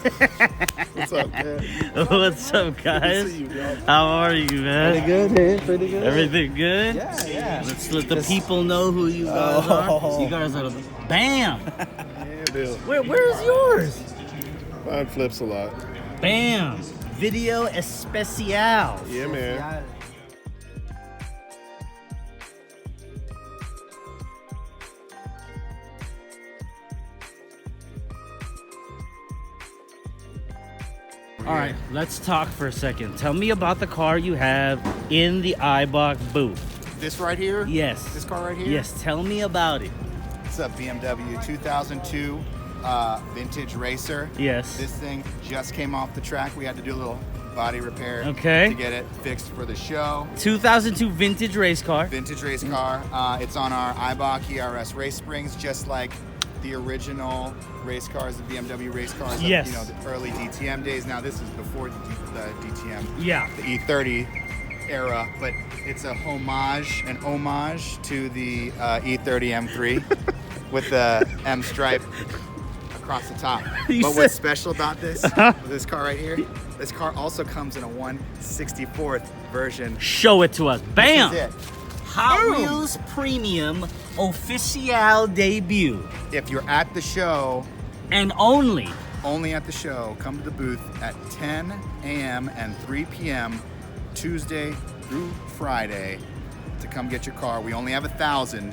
What's up, man? What's up, guys? Good to see you, bro. How are you, man? Pretty good, man. Pretty good. Everything good? Yeah. Let's let the people know who you guys are. You guys are the BAM! Yeah, dude. Where's yours? Mine flips a lot. BAM! Video especial. Yeah, man. All right, let's talk for a second. Tell me about the car you have in the iBox booth. This right here? Yes. This car right here? Yes, tell me about it. It's a BMW 2002 vintage racer. Yes. This thing just came off the track. We had to do a little body repair Okay. to get it fixed for the show. 2002 vintage race car. Vintage race car. It's on our IBOC ERS race springs, just like the original race cars, the BMW race cars Yes. of the early DTM days. Now this is before the DTM, Yeah. the E30 era, but it's a homage to the E30 M3 with the M stripe across the top. But what's special about this car right here, this car also comes in a 1/64th version. Show it to us. BAM! This is it. Hot Boom. Wheels Premium Official Debut. If you're at the show, And only at the show, come to the booth at 10 a.m. and 3 p.m. Tuesday through Friday to come get your car. We only have 1,000.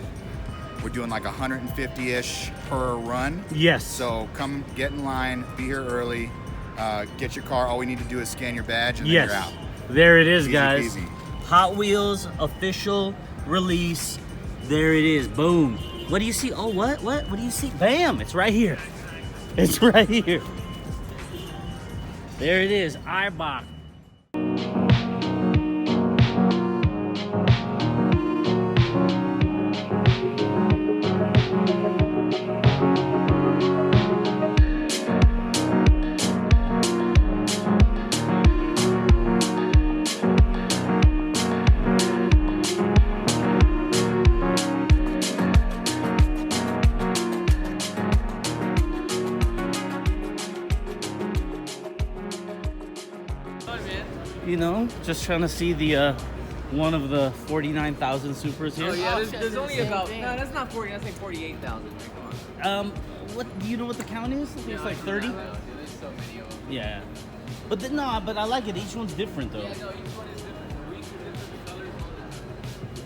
We're doing like 150-ish per run. Yes. So come get in line, be here early, get your car. All we need to do is scan your badge and then Yes. you're out. There it is, Easy guys. peasy. Hot Wheels official release. There it is. Boom. What do you see? Oh, what? What do you see? BAM! It's right here. It's right here. There it is. iBox. You know, just trying to see the one of the 49,000 supers here. Oh yeah, there's only about that's not 40. That's like 48,000. What do you know what the count is? It's like 30. There's so many of them. Yeah, but but I like it. Each one's different though. Yeah, no, each one is different. For each different colors.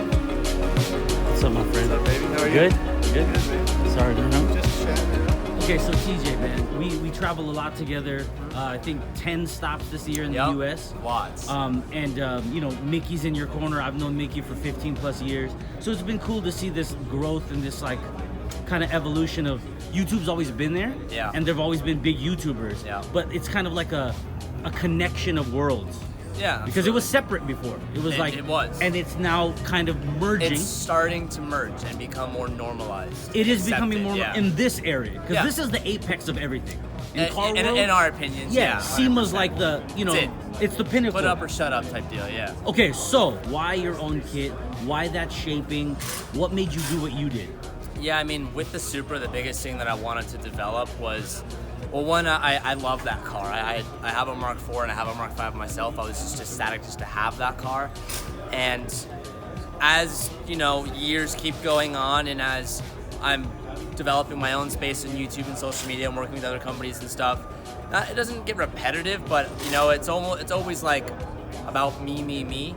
What's up, my friend? What's up, baby? How are you? Good? Good? Good, man. Sorry, no. Just chatting. Okay, so TJ, man, we travel a lot together. I think 10 stops this year in the U.S. Lots. You know, Mickey's in your corner. I've known Mickey for 15 plus years. So it's been cool to see this growth and this like kind of evolution of YouTube's always been there. Yeah. And there've always been big YouTubers. Yeah. But it's kind of like a connection of worlds. Yeah. Because it was separate before. It was It was. And it's now kind of merging. It's starting to merge and become more normalized. It is becoming more Accepted, in this area. Because Yeah. this is the apex of everything. In car world, in our opinions, yeah, SEMA's 100%. like the, you know, It's it's the pinnacle. Put up or shut up type deal, yeah. Okay, so why your own kit? Why that shaping? What made you do what you did? Yeah, I mean, with the Supra, the biggest thing that I wanted to develop was, well, one, I love that car. I have a Mark IV and I have a Mark V myself. I was just ecstatic just to have that car. And as, you know, years keep going on and as I'm developing my own space in YouTube and social media and working with other companies and stuff, it doesn't get repetitive, but, you know, it's always like about me.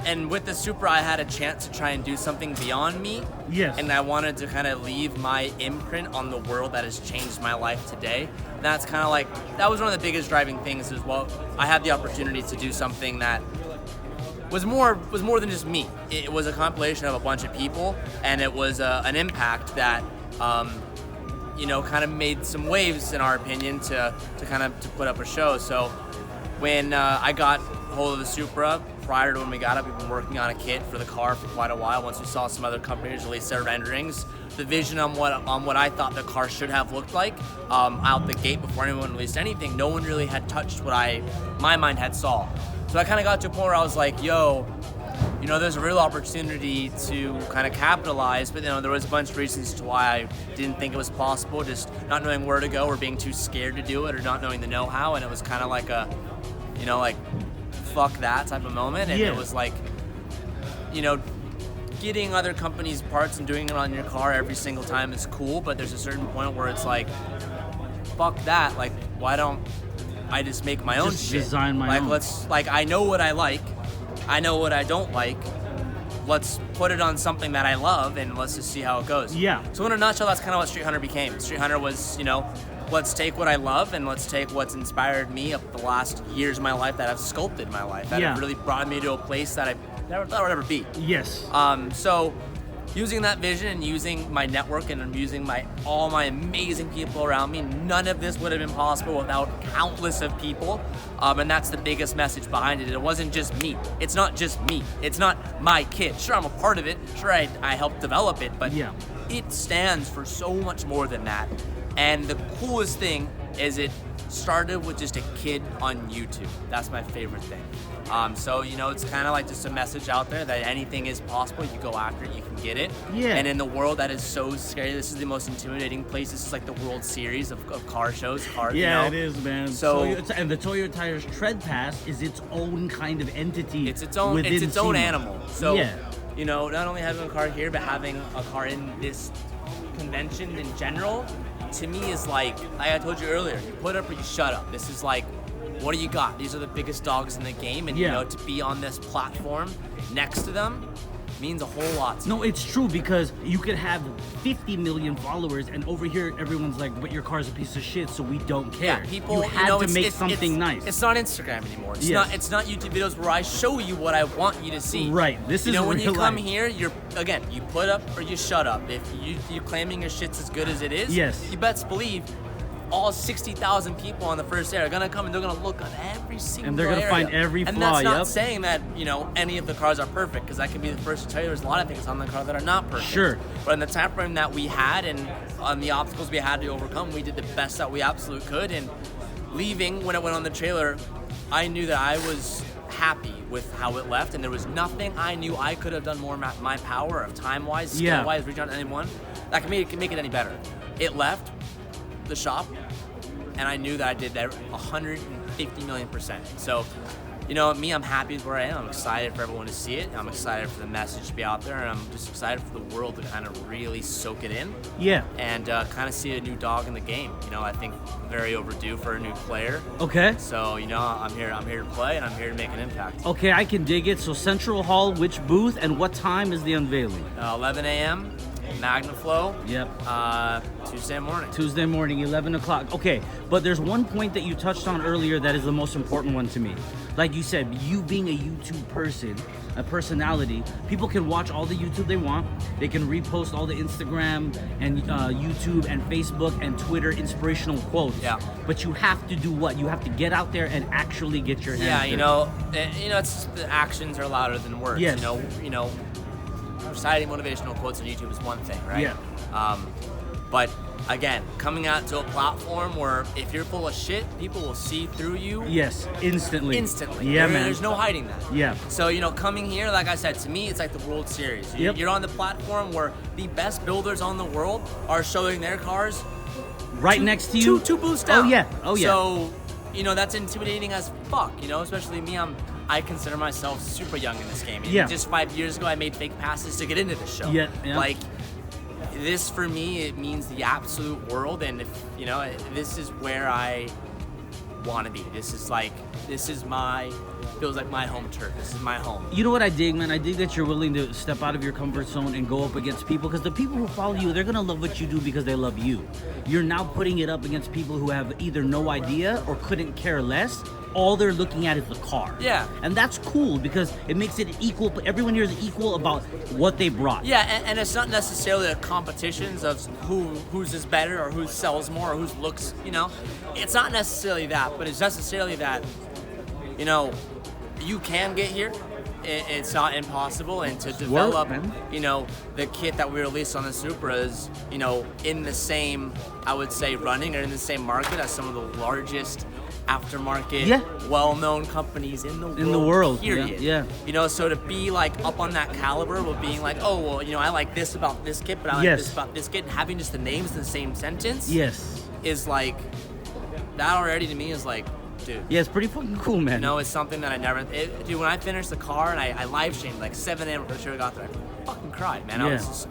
and with the Supra, I had a chance to try and do something beyond me. Yes. And I wanted to kind of leave my imprint on the world that has changed my life today. And that's kind of like, that was one of the biggest driving things as well. I had the opportunity to do something that was more than just me. It was a compilation of a bunch of people, and it was an impact that, kind of made some waves, in our opinion, to put up a show. So when I got hold of the Supra, prior to when we got it, we've been working on a kit for the car for quite a while. Once we saw some other companies release their renderings, the vision on what I thought the car should have looked like out the gate before anyone released anything, no one really had touched what my mind had saw. So I kind of got to a point where I was like, yo, there's a real opportunity to kind of capitalize, but there was a bunch of reasons to why I didn't think it was possible, just not knowing where to go or being too scared to do it or not knowing the know-how, and it was kind of like a, fuck that type of moment. And it was like, getting other companies' parts and doing it on your car every single time is cool, but there's a certain point where it's like, fuck that, like, why don't I just make my own shit? Design my own. I know what I like, I know what I don't like, let's put it on something that I love and let's just see how it goes. Yeah. So in a nutshell, that's kind of what Street Hunter became. Street Hunter was, let's take what I love and let's take what's inspired me of the last years of my life that have sculpted my life, that have really brought me to a place that I never thought I would ever be. Yes. So using that vision and using my network and using all my amazing people around me, none of this would have been possible without countless of people. And that's the biggest message behind it. It wasn't just me. It's not just me. It's not my kid. Sure, I'm a part of it. Sure, I helped develop it, but it stands for so much more than that. And the coolest thing is it started with just a kid on YouTube. That's my favorite thing. So, it's kind of like just a message out there that anything is possible. You go after it, you can get it. Yeah. And in the world that is so scary, this is the most intimidating place. This is like the World Series of car shows. It is, man. So, and the Toyo Tires Tread Pass is its own kind of entity. It's its own SEMA. animal. So, not only having a car here, but having a car in this convention in general, to me is like I told you earlier, you put up or you shut up. This is like, what do you got? These are the biggest dogs in the game, and to be on this platform next to them means a whole lot to me. No, it's true, because you could have 50 million followers, and over here everyone's like, but your car's a piece of shit, so we don't care. Yeah, people, you had to make something nice. nice. It's not Instagram anymore. It's not YouTube videos where I show you what I want you to see. Right. This is when you real come life. here, you put up or you shut up. If you're claiming your shit's as good as it is, you best believe all 60,000 people on the first day are gonna come and they're gonna look at every single and they're gonna area. find every flaw. And that's not saying that any of the cars are perfect, because I can be the first to tell you there's a lot of things on the car that are not perfect. Sure. But in the time frame that we had and on the obstacles we had to overcome, we did the best that we absolutely could. And leaving, when it went on the trailer, I knew that I was happy with how it left, and there was nothing I knew I could have done more in my power of time-wise, skill-wise, reach out to anyone that can make it any better. It left the shop, and I knew that I did that 150 million %. So, me, I'm happy with where I am. I'm excited for everyone to see it. I'm excited for the message to be out there, and I'm just excited for the world to kind of really soak it in. Yeah. And kind of see a new dog in the game. I think very overdue for a new player. Okay. So, I'm here to play, and I'm here to make an impact. Okay, I can dig it. So Central Hall, which booth, and what time is the unveiling? 11 a.m. Magnaflow. Yep. Tuesday morning, 11 o'clock. Okay, but there's one point that you touched on earlier that is the most important one to me. Like you said, you being a YouTube person, a personality, people can watch all the YouTube they want. They can repost all the Instagram and YouTube and Facebook and Twitter inspirational quotes. Yeah. But you have to do what? You have to get out there and actually get your hands dirty. it's the actions are louder than words. Yes. Reciting motivational quotes on YouTube is one thing, right? Yeah. But again, coming out to a platform where if you're full of shit, people will see through you. Yes, instantly. Yeah, man. There's no hiding that. Yeah. So, coming here, like I said, to me, it's like the World Series. Yep. You're on the platform where the best builders on the world are showing their cars right next to you. Two booths down. Oh, yeah. So, that's intimidating as fuck, especially me. I consider myself super young in this game. Just 5 years ago, I made fake passes to get into the show. Yeah. Like, this for me, it means the absolute world, and if this is where I want to be. This is like this is feels like my home turf. This is my home. You know what I dig, man? I dig that you're willing to step out of your comfort zone and go up against people, because the people who follow you, they're gonna love what you do because they love you. You're now putting it up against people who have either no idea or couldn't care less. All they're looking at is the car. Yeah. And that's cool because it makes it equal. Everyone here is equal about what they brought. Yeah, and it's not necessarily a competitions of whose is better or who sells more or whose looks, It's not necessarily that, but it's necessarily that, you can get here. It's not impossible, and to develop, the kit that we released on the Supra is, in the same, I would say, running or in the same market as some of the largest aftermarket, well-known companies in the world. Period. Yeah. So to be like up on that caliber with being like, oh well, I like this about this kit, but I like this about this kit, and having just the names in the same sentence, is like that already to me is like, dude. Yeah, it's pretty fucking cool, man. It's something that I never. Dude, when I finished the car and I live streamed like 7 a.m. before the show got there, I fucking cried, man. I was just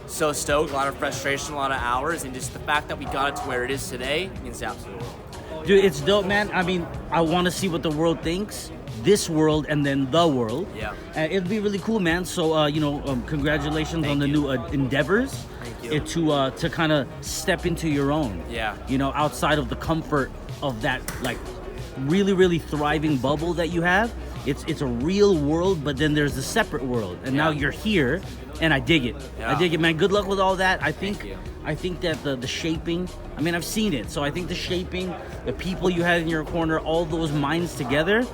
so stoked, a lot of frustration, a lot of hours, and just the fact that we got it to where it is today means the absolute world. Dude, it's dope, man. I mean, I want to see what the world thinks. This world and then the world. Yeah. It'd be really cool, man. So, congratulations on the new endeavors. Thank you. To kind of step into your own. Yeah. Outside of the comfort of that, like, really, really thriving bubble that you have. It's a real world, but then there's a separate world. And now you're here, and I dig it. Yeah. I dig it, man. Good luck with all that. I think Thank you. I think that the shaping, I mean, I've seen it. So I think the shaping, the people you had in your corner, all those minds together,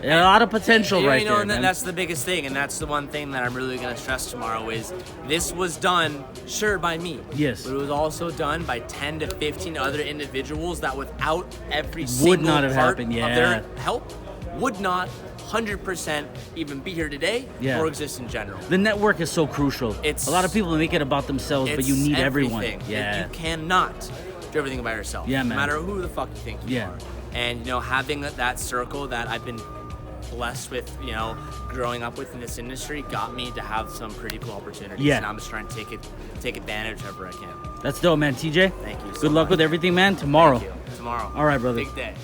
a lot of potential right there. And that's the biggest thing, and that's the one thing that I'm really going to stress tomorrow is this was done, sure, by me. Yes. But it was also done by 10 to 15 other individuals that without every Would single not have part happened, of their help would not 100% even be here today or exist in general. The network is so crucial. A lot of people make it about themselves, but you need everyone. Yeah. You cannot do everything by yourself. Yeah, man. No matter who the fuck you think you are. And, having that circle that I've been blessed with, growing up with in this industry got me to have some pretty cool opportunities. Yeah. And I'm just trying to take advantage wherever I can. That's dope, man. TJ? Thank you so Good luck much. with everything, man. Tomorrow. Thank you. Tomorrow. All right, brother. Big day.